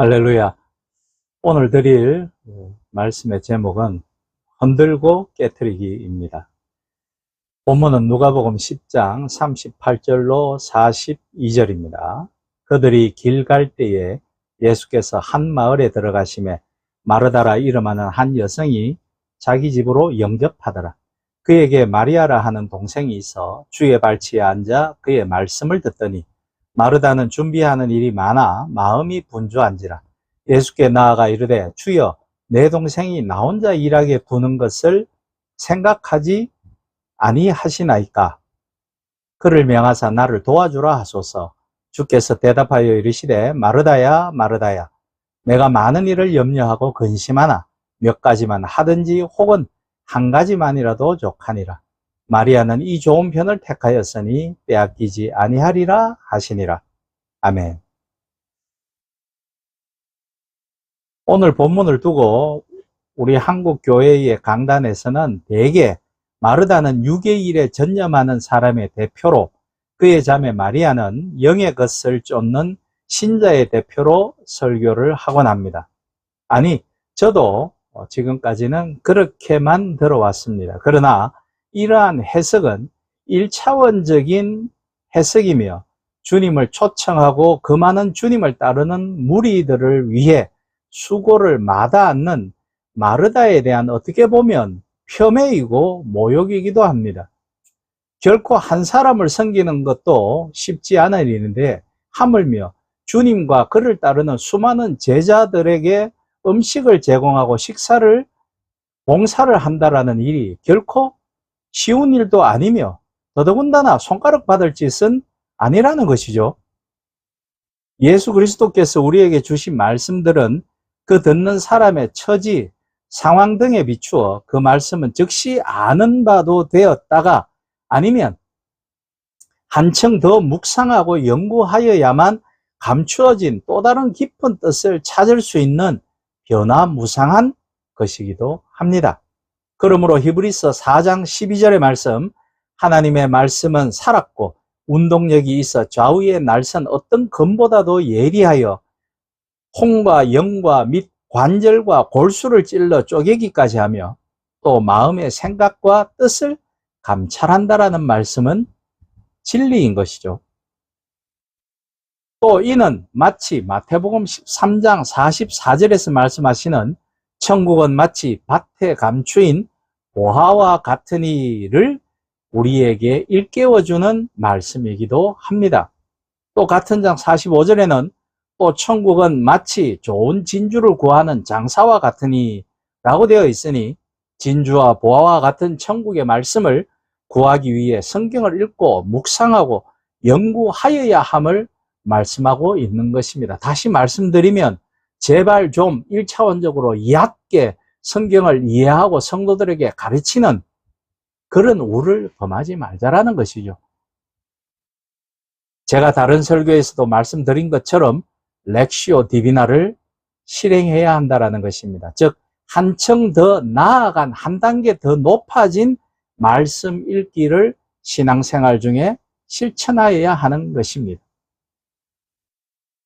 할렐루야. 오늘 드릴 말씀의 제목은 흔들고 깨트리기입니다. 본문은 누가복음 10장 38절로 42절입니다. 그들이 길 갈 때에 예수께서 한 마을에 들어가시매 마르다라 이름하는 한 여성이 자기 집으로 영접하더라. 그에게 마리아라 하는 동생이 있어 주의 발치에 앉아 그의 말씀을 듣더니 마르다는 준비하는 일이 많아 마음이 분주한지라. 예수께 나아가 이르되 주여 내 동생이 나 혼자 일하게 두는 것을 생각하지 아니하시나이까. 그를 명하사 나를 도와주라 하소서. 주께서 대답하여 이르시되 마르다야 마르다야 내가 많은 일을 염려하고 근심하나 몇 가지만 하든지 혹은 한 가지만이라도 족하니라. 마리아는 이 좋은 편을 택하였으니 빼앗기지 아니하리라 하시니라. 아멘. 오늘 본문을 두고 우리 한국 교회의 강단에서는 대개 마르다는 육의 일에 전념하는 사람의 대표로 그의 자매 마리아는 영의 것을 쫓는 신자의 대표로 설교를 하곤 합니다. 아니, 저도 지금까지는 그렇게만 들어왔습니다. 그러나 이러한 해석은 1차원적인 해석이며 주님을 초청하고 그 많은 주님을 따르는 무리들을 위해 수고를 마다않는 마르다에 대한 어떻게 보면 폄훼이고 모욕이기도 합니다. 결코 한 사람을 섬기는 것도 쉽지 않은 일인데 하물며 주님과 그를 따르는 수많은 제자들에게 음식을 제공하고 식사를 봉사를 한다라는 일이 결코 쉬운 일도 아니며 더더군다나 손가락 받을 짓은 아니라는 것이죠. 예수 그리스도께서 우리에게 주신 말씀들은 그 듣는 사람의 처지, 상황 등에 비추어 그 말씀은 즉시 아는 바도 되었다가 아니면 한층 더 묵상하고 연구하여야만 감추어진 또 다른 깊은 뜻을 찾을 수 있는 변화무상한 것이기도 합니다. 그러므로 히브리서 4장 12절의 말씀, 하나님의 말씀은 살았고 운동력이 있어 좌우의 날선 어떤 검보다도 예리하여 홍과 영과 및 관절과 골수를 찔러 쪼개기까지 하며 또 마음의 생각과 뜻을 감찰한다라는 말씀은 진리인 것이죠. 또 이는 마치 마태복음 13장 44절에서 말씀하시는 천국은 마치 밭에 감추인 보화와 같으니를 우리에게 일깨워주는 말씀이기도 합니다. 또 같은 장 45절에는 또 천국은 마치 좋은 진주를 구하는 장사와 같으니 라고 되어 있으니 진주와 보화와 같은 천국의 말씀을 구하기 위해 성경을 읽고 묵상하고 연구하여야 함을 말씀하고 있는 것입니다. 다시 말씀드리면 제발 좀 1차원적으로 얕게 성경을 이해하고 성도들에게 가르치는 그런 우를 범하지 말자라는 것이죠. 제가 다른 설교에서도 말씀드린 것처럼 렉시오 디비나를 실행해야 한다는 것입니다. 즉 한층 더 나아간 한 단계 더 높아진 말씀 읽기를 신앙생활 중에 실천하여야 하는 것입니다.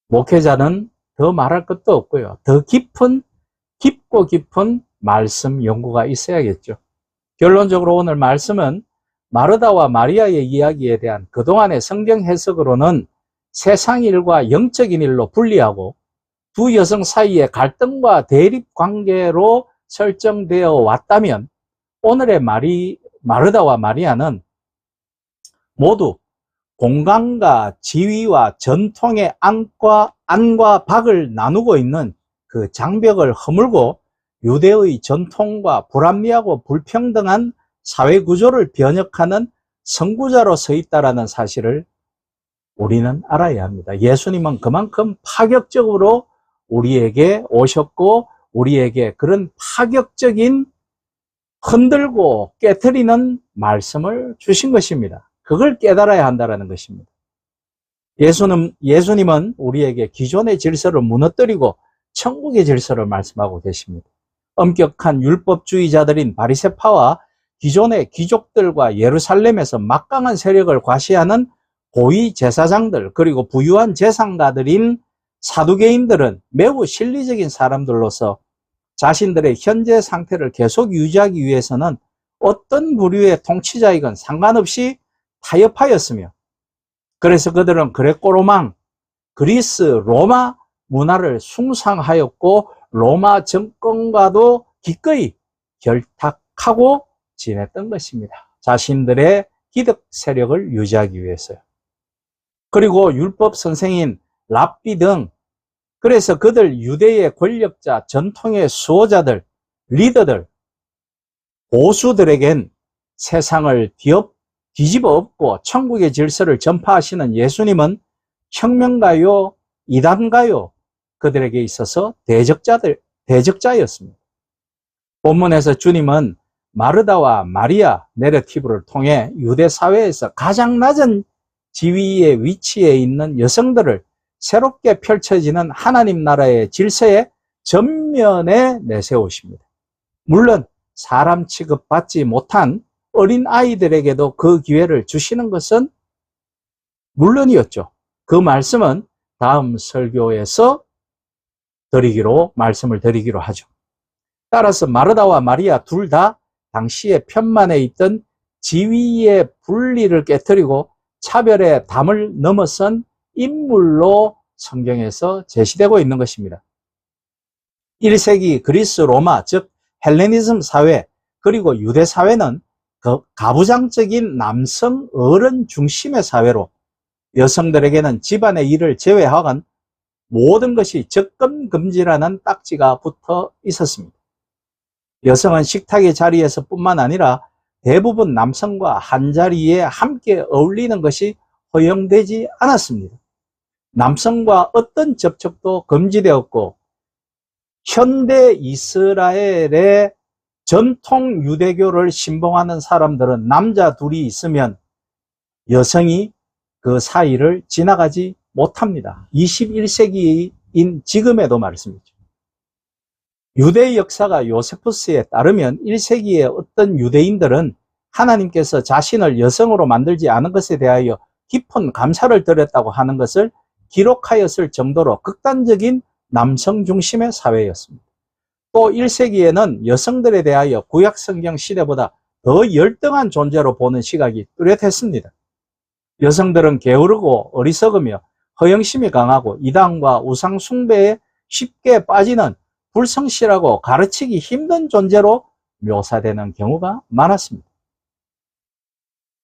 목회자는 더 말할 것도 없고요. 더 깊고 깊은 말씀 연구가 있어야겠죠. 결론적으로 오늘 말씀은 마르다와 마리아의 이야기에 대한 그동안의 성경 해석으로는 세상 일과 영적인 일로 분리하고 두 여성 사이의 갈등과 대립 관계로 설정되어 왔다면 오늘의 마르다와 마리아는 모두 공간과 지위와 전통의 안과 박을 나누고 있는 그 장벽을 허물고 유대의 전통과 불합리하고 불평등한 사회구조를 변혁하는 선구자로 서 있다는 사실을 우리는 알아야 합니다. 예수님은 그만큼 파격적으로 우리에게 오셨고 우리에게 그런 파격적인 흔들고 깨트리는 말씀을 주신 것입니다. 그걸 깨달아야 한다는 것입니다. 예수님은 우리에게 기존의 질서를 무너뜨리고 천국의 질서를 말씀하고 계십니다. 엄격한 율법주의자들인 바리새파와 기존의 귀족들과 예루살렘에서 막강한 세력을 과시하는 고위 제사장들 그리고 부유한 재상가들인 사두개인들은 매우 실리적인 사람들로서 자신들의 현재 상태를 계속 유지하기 위해서는 어떤 부류의 통치자이건 상관없이 타협하였으며, 그래서 그들은 그레코로망, 그리스, 로마 문화를 숭상하였고 로마 정권과도 기꺼이 결탁하고 지냈던 것입니다. 자신들의 기득 세력을 유지하기 위해서요. 그리고 율법 선생인 랍비 등, 그래서 그들 유대의 권력자, 전통의 수호자들, 리더들, 보수들에겐 세상을 뒤집어 엎고 천국의 질서를 전파하시는 예수님은 혁명가요, 이단가요, 그들에게 있어서 대적자였습니다. 본문에서 주님은 마르다와 마리아 내러티브를 통해 유대 사회에서 가장 낮은 지위의 위치에 있는 여성들을 새롭게 펼쳐지는 하나님 나라의 질서의 전면에 내세우십니다. 물론 사람 취급받지 못한 어린 아이들에게도 그 기회를 주시는 것은 물론이었죠. 그 말씀은 다음 설교에서 말씀을 드리기로 하죠. 따라서 마르다와 마리아 둘 다 당시의 편만에 있던 지위의 분리를 깨뜨리고 차별의 담을 넘어선 인물로 성경에서 제시되고 있는 것입니다. 1세기 그리스 로마, 즉 헬레니즘 사회, 그리고 유대 사회는 가부장적인 남성 어른 중심의 사회로 여성들에게는 집안의 일을 제외하곤 모든 것이 접근 금지라는 딱지가 붙어 있었습니다. 여성은 식탁의 자리에서 뿐만 아니라 대부분 남성과 한자리에 함께 어울리는 것이 허용되지 않았습니다. 남성과 어떤 접촉도 금지되었고, 현대 이스라엘의 전통 유대교를 신봉하는 사람들은 남자 둘이 있으면 여성이 그 사이를 지나가지 못합니다. 21세기인 지금에도 말씀이죠. 유대 역사가 요세푸스에 따르면 1세기의 어떤 유대인들은 하나님께서 자신을 여성으로 만들지 않은 것에 대하여 깊은 감사를 드렸다고 하는 것을 기록하였을 정도로 극단적인 남성 중심의 사회였습니다. 또 1세기에는 여성들에 대하여 구약 성경 시대보다 더 열등한 존재로 보는 시각이 뚜렷했습니다. 여성들은 게으르고 어리석으며 허영심이 강하고 이단과 우상 숭배에 쉽게 빠지는 불성실하고 가르치기 힘든 존재로 묘사되는 경우가 많았습니다.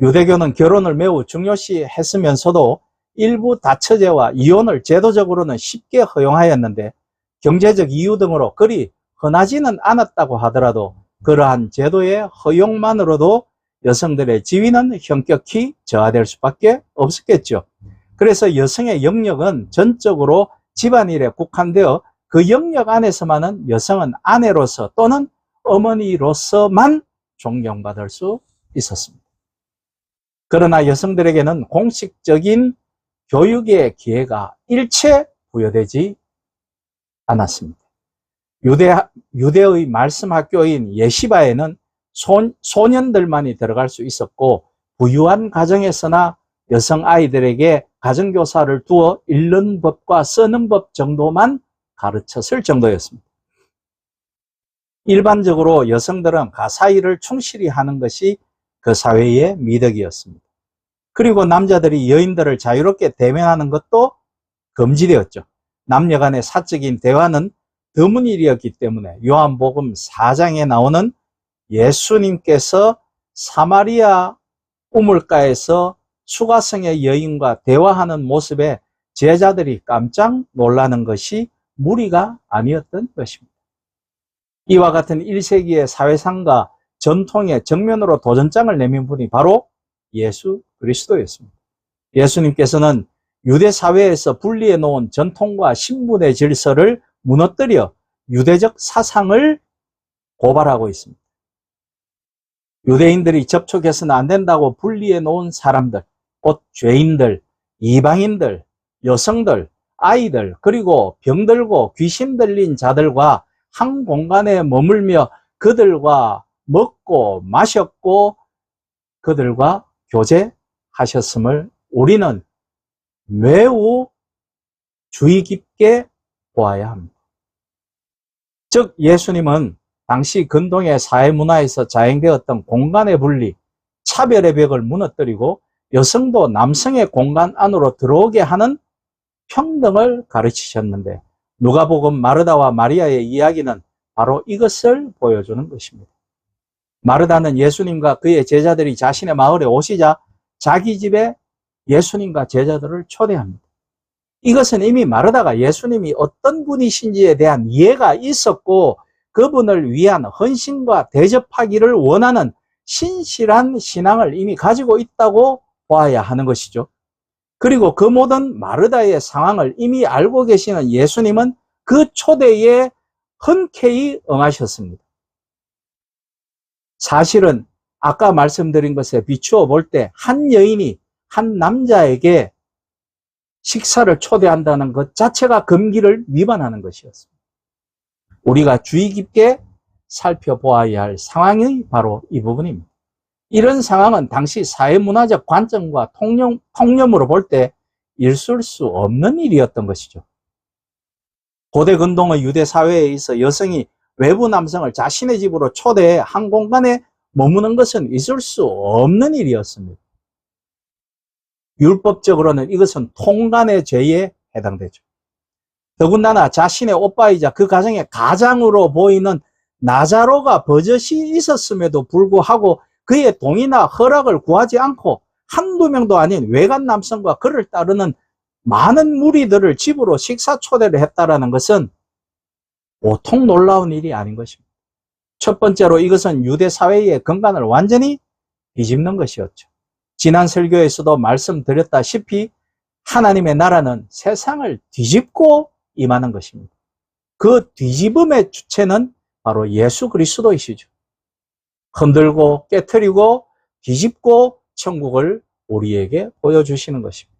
유대교는 결혼을 매우 중요시 했으면서도 일부 다처제와 이혼을 제도적으로는 쉽게 허용하였는데 경제적 이유 등으로 그리 흔하지는 않았다고 하더라도 그러한 제도의 허용만으로도 여성들의 지위는 현격히 저하될 수밖에 없었겠죠. 그래서 여성의 영역은 전적으로 집안일에 국한되어 그 영역 안에서만은 여성은 아내로서 또는 어머니로서만 존경받을 수 있었습니다. 그러나 여성들에게는 공식적인 교육의 기회가 일체 부여되지 않았습니다. 유대의 말씀 학교인 예시바에는 소년들만이 들어갈 수 있었고 부유한 가정에서나 여성 아이들에게 가정교사를 두어 읽는 법과 쓰는 법 정도만 가르쳤을 정도였습니다. 일반적으로 여성들은 가사일을 충실히 하는 것이 그 사회의 미덕이었습니다. 그리고 남자들이 여인들을 자유롭게 대면하는 것도 금지되었죠. 남녀 간의 사적인 대화는 드문 일이었기 때문에 요한복음 4장에 나오는 예수님께서 사마리아 우물가에서 수가성의 여인과 대화하는 모습에 제자들이 깜짝 놀라는 것이 무리가 아니었던 것입니다. 이와 같은 1세기의 사회상과 전통의 정면으로 도전장을 내민 분이 바로 예수 그리스도였습니다. 예수님께서는 유대 사회에서 분리해 놓은 전통과 신분의 질서를 무너뜨려 유대적 사상을 고발하고 있습니다. 유대인들이 접촉해서는 안 된다고 분리해 놓은 사람들, 곧 죄인들, 이방인들, 여성들, 아이들, 그리고 병들고 귀신 들린 자들과 한 공간에 머물며 그들과 먹고 마셨고 그들과 교제하셨음을 우리는 매우 주의 깊게 보아야 합니다. 즉 예수님은 당시 근동의 사회문화에서 자행되었던 공간의 분리, 차별의 벽을 무너뜨리고 여성도 남성의 공간 안으로 들어오게 하는 평등을 가르치셨는데 누가복음 마르다와 마리아의 이야기는 바로 이것을 보여주는 것입니다. 마르다는 예수님과 그의 제자들이 자신의 마을에 오시자 자기 집에 예수님과 제자들을 초대합니다. 이것은 이미 마르다가 예수님이 어떤 분이신지에 대한 이해가 있었고 그분을 위한 헌신과 대접하기를 원하는 신실한 신앙을 이미 가지고 있다고 보아야 하는 것이죠. 그리고 그 모든 마르다의 상황을 이미 알고 계시는 예수님은 그 초대에 흔쾌히 응하셨습니다. 사실은 아까 말씀드린 것에 비추어 볼 때 한 여인이 한 남자에게 식사를 초대한다는 것 자체가 금기를 위반하는 것이었습니다. 우리가 주의 깊게 살펴보아야 할 상황이 바로 이 부분입니다. 이런 상황은 당시 사회문화적 관점과 통념으로 볼 때 있을 수 없는 일이었던 것이죠. 고대 근동의 유대 사회에 있어 여성이 외부 남성을 자신의 집으로 초대해 한 공간에 머무는 것은 있을 수 없는 일이었습니다. 율법적으로는 이것은 통간의 죄에 해당되죠. 더군다나 자신의 오빠이자 그 가정의 가장으로 보이는 나자로가 버젓이 있었음에도 불구하고 그의 동의나 허락을 구하지 않고 한두 명도 아닌 외간 남성과 그를 따르는 많은 무리들을 집으로 식사 초대를 했다는 것은 보통 놀라운 일이 아닌 것입니다. 첫 번째로 이것은 유대 사회의 근간을 완전히 뒤집는 것이었죠. 지난 설교에서도 말씀드렸다시피 하나님의 나라는 세상을 뒤집고 임하는 것입니다. 그 뒤집음의 주체는 바로 예수 그리스도이시죠. 흔들고 깨트리고 뒤집고 천국을 우리에게 보여주시는 것입니다.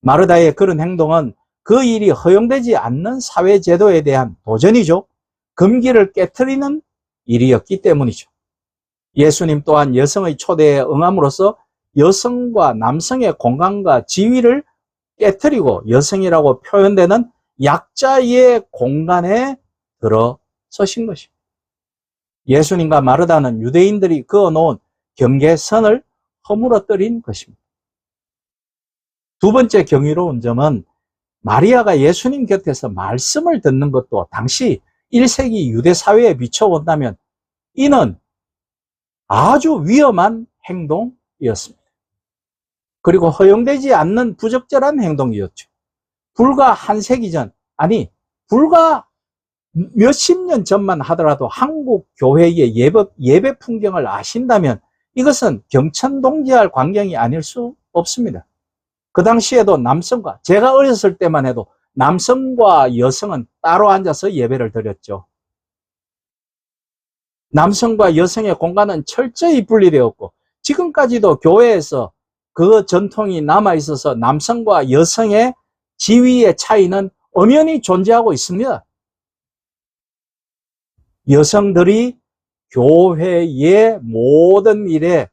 마르다의 그런 행동은 그 일이 허용되지 않는 사회제도에 대한 도전이죠. 금기를 깨트리는 일이었기 때문이죠. 예수님 또한 여성의 초대에 응함으로써 여성과 남성의 공간과 지위를 깨트리고 여성이라고 표현되는 약자의 공간에 들어서신 것입니다. 예수님과 마르다는 유대인들이 그어놓은 경계선을 허물어뜨린 것입니다. 두 번째 경이로운 점은 마리아가 예수님 곁에서 말씀을 듣는 것도 당시 1세기 유대 사회에 비춰본다면 이는 아주 위험한 행동이었습니다. 그리고 허용되지 않는 부적절한 행동이었죠. 불과 한 세기 전, 아니 불과 몇십 년 전만 하더라도 한국 교회의 예배 풍경을 아신다면 이것은 경천동지할 광경이 아닐 수 없습니다. 그 당시에도 남성과, 제가 어렸을 때만 해도 남성과 여성은 따로 앉아서 예배를 드렸죠. 남성과 여성의 공간은 철저히 분리되었고 지금까지도 교회에서 그 전통이 남아있어서 남성과 여성의 지위의 차이는 엄연히 존재하고 있습니다. 여성들이 교회의 모든 일에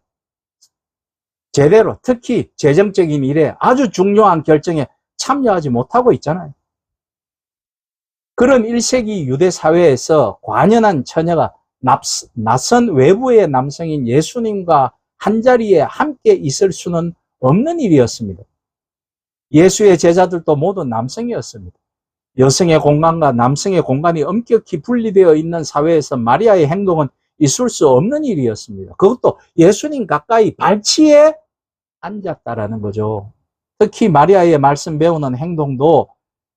제대로, 특히 재정적인 일에 아주 중요한 결정에 참여하지 못하고 있잖아요. 그런 1세기 유대 사회에서 관연한 처녀가 낯선 외부의 남성인 예수님과 한자리에 함께 있을 수는 없는 일이었습니다. 예수의 제자들도 모두 남성이었습니다. 여성의 공간과 남성의 공간이 엄격히 분리되어 있는 사회에서 마리아의 행동은 있을 수 없는 일이었습니다. 그것도 예수님 가까이 발치에 앉았다라는 거죠. 특히 마리아의 말씀 배우는 행동도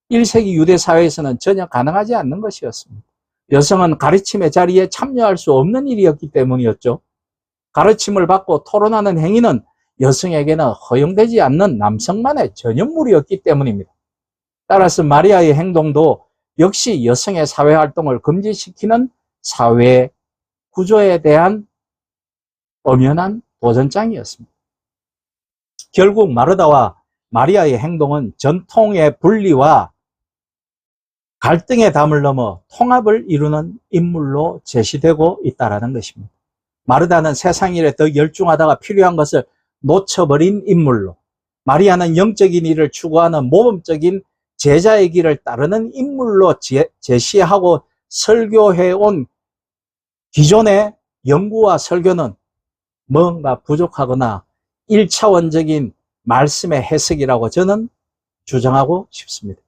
1세기 유대 사회에서는 전혀 가능하지 않는 것이었습니다. 여성은 가르침의 자리에 참여할 수 없는 일이었기 때문이었죠. 가르침을 받고 토론하는 행위는 여성에게는 허용되지 않는 남성만의 전유물이었기 때문입니다. 따라서 마리아의 행동도 역시 여성의 사회활동을 금지시키는 사회 구조에 대한 엄연한 도전장이었습니다. 결국 마르다와 마리아의 행동은 전통의 분리와 갈등의 담을 넘어 통합을 이루는 인물로 제시되고 있다는 것입니다. 마르다는 세상 일에 더 열중하다가 필요한 것을 놓쳐버린 인물로, 마리아는 영적인 일을 추구하는 모범적인 제자의 길을 따르는 인물로 제시하고 설교해온 기존의 연구와 설교는 뭔가 부족하거나 1차원적인 말씀의 해석이라고 저는 주장하고 싶습니다.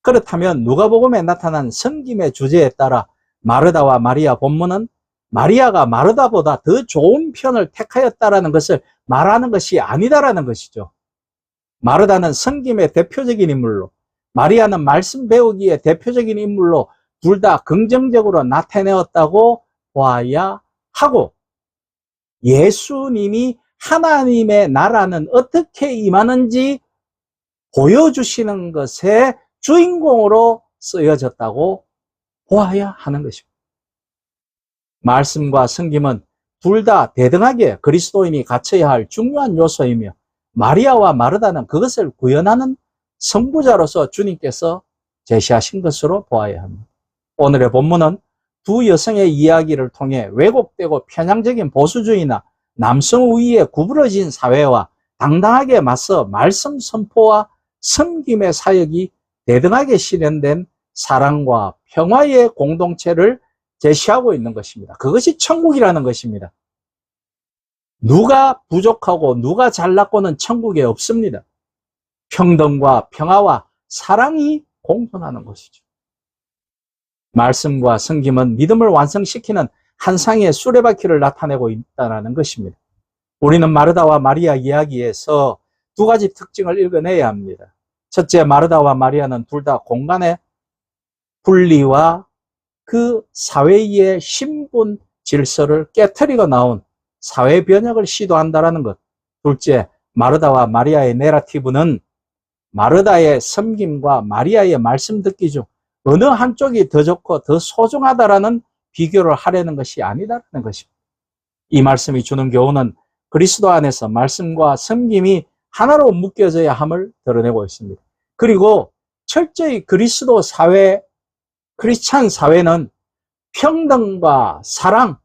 그렇다면 누가복음에 나타난 섬김의 주제에 따라 마르다와 마리아 본문은 마리아가 마르다보다 더 좋은 편을 택하였다라는 것을 말하는 것이 아니다라는 것이죠. 마르다는 섬김의 대표적인 인물로, 마리아는 말씀 배우기의 대표적인 인물로 둘 다 긍정적으로 나타내었다고 보아야 하고, 예수님이 하나님의 나라는 어떻게 임하는지 보여주시는 것의 주인공으로 쓰여졌다고 보아야 하는 것입니다. 말씀과 섬김은 둘 다 대등하게 그리스도인이 갖춰야 할 중요한 요소이며, 마리아와 마르다는 그것을 구현하는 선구자로서 주님께서 제시하신 것으로 보아야 합니다. 오늘의 본문은 두 여성의 이야기를 통해 왜곡되고 편향적인 보수주의나 남성 우위에 구부러진 사회와 당당하게 맞서 말씀 선포와 섬김의 사역이 대등하게 실현된 사랑과 평화의 공동체를 제시하고 있는 것입니다. 그것이 천국이라는 것입니다. 누가 부족하고 누가 잘났고는 천국에 없습니다. 평등과 평화와 사랑이 공존하는 것이죠. 말씀과 섬김은 믿음을 완성시키는 한 쌍의 수레바퀴를 나타내고 있다는 것입니다. 우리는 마르다와 마리아 이야기에서 두 가지 특징을 읽어내야 합니다. 첫째, 마르다와 마리아는 둘 다 공간의 분리와 그 사회의 신분 질서를 깨트리고 나온 사회 변혁을 시도한다는 것. 둘째, 마르다와 마리아의 내러티브는 마르다의 섬김과 마리아의 말씀 듣기 중 어느 한쪽이 더 좋고 더 소중하다라는 비교를 하려는 것이 아니다라는 것입니다. 이 말씀이 주는 교훈은 그리스도 안에서 말씀과 섬김이 하나로 묶여져야 함을 드러내고 있습니다. 그리고 철저히 그리스도 사회, 크리스찬 사회는 평등과 사랑,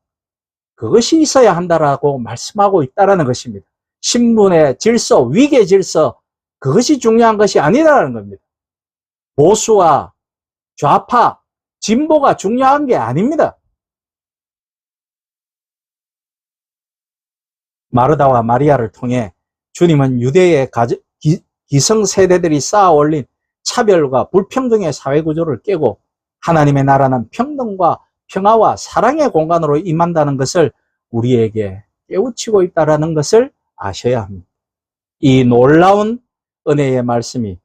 그것이 있어야 한다라고 말씀하고 있다는 것입니다. 신분의 질서, 위계 질서, 그것이 중요한 것이 아니다라는 겁니다. 보수와 좌파, 진보가 중요한 게 아닙니다. 마르다와 마리아를 통해 주님은 유대의 기성세대들이 쌓아 올린 차별과 불평등의 사회구조를 깨고 하나님의 나라는 평등과 평화와 사랑의 공간으로 임한다는 것을 우리에게 깨우치고 있다는 것을 아셔야 합니다. 이 놀라운 은혜의 말씀이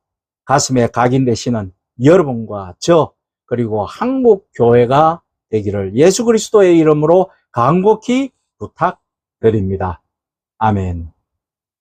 가슴에 각인되시는 여러분과 저, 그리고 한국 교회가 되기를 예수 그리스도의 이름으로 간곡히 부탁드립니다. 아멘.